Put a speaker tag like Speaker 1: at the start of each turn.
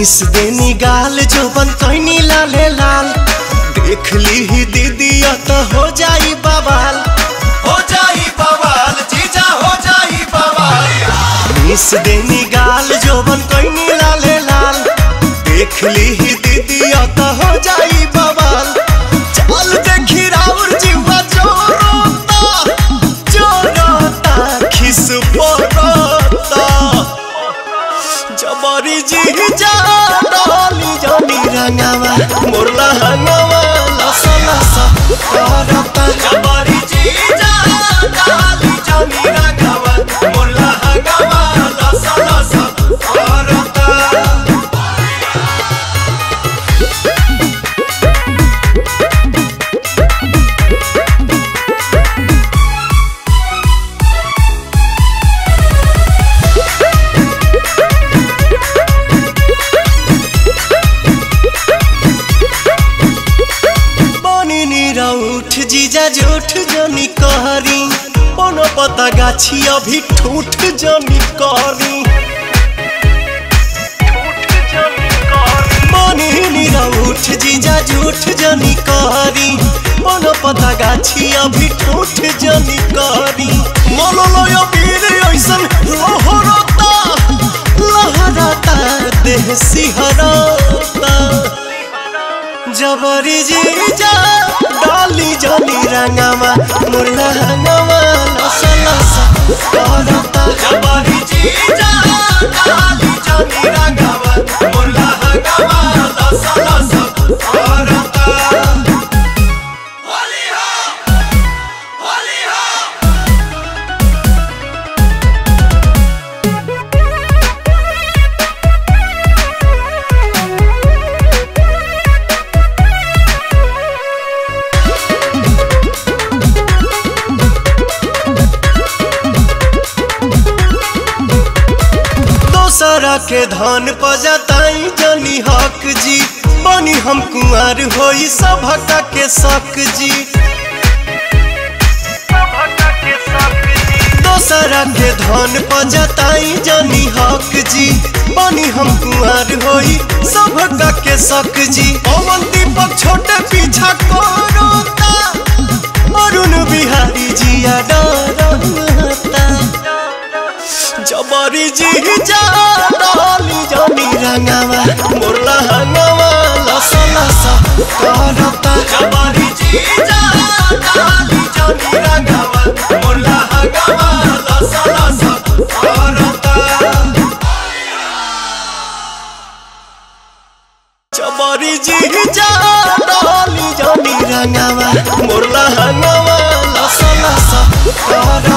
Speaker 1: Miss देनी गाल जोबन कैनी लाले लाल देख ली ही दीदी तो हो जाई बवाल जीजा हो जाई बवाल। मिस देनी गाल जोबन कैनी लाले लाल देख ली ही दीदी तो हो जाई बवाल। चल देखी राउर जीवा जोरोता खिस पोरोता जबरी जीजा डाली जानी रंगावा मोरला हंगावा लसा लसा करता जबरी जीजा डाली जानी रंगावा मोरला हंगावा लसा लसा करता। जीजा झूठ जनी कहरी पन पता गाछी अभी ठूठ जनी करी बनी निरउठ जीजा झूठ जनी कहरी पन पता गाछी अभी ठूठ जनी करी मनलय वीर ऐसन लहरता देह सिहरता जबरी जीजा डाली जानी रंगावा मुरला हंगावा लसा लसा करता जबरी जीजा डाली जानी रंगावा मुरला हंगावा लसा लसा करता। होली हो होली हो दोसरा के धन पजताई जनी हक जी बनी हम कुंवर होई सभका के शक जी। दोसरा के धन पजताई जनी हक जी बनी हम कुंवर होई सभका के शक जी। पवन दीपक छोटे पीछा कोरोता अरुण बिहारी जिया डरता जबरी जीजा डाली जानी रंगावा मोरला हंगावा लसा लसा करता जबरी जीजा डाली जानी रंगावा मोरला हंगावा लसा लसा करता जबरी जीजा डाली जानी रंगावा मोरला हंगावा लसा लसा करता।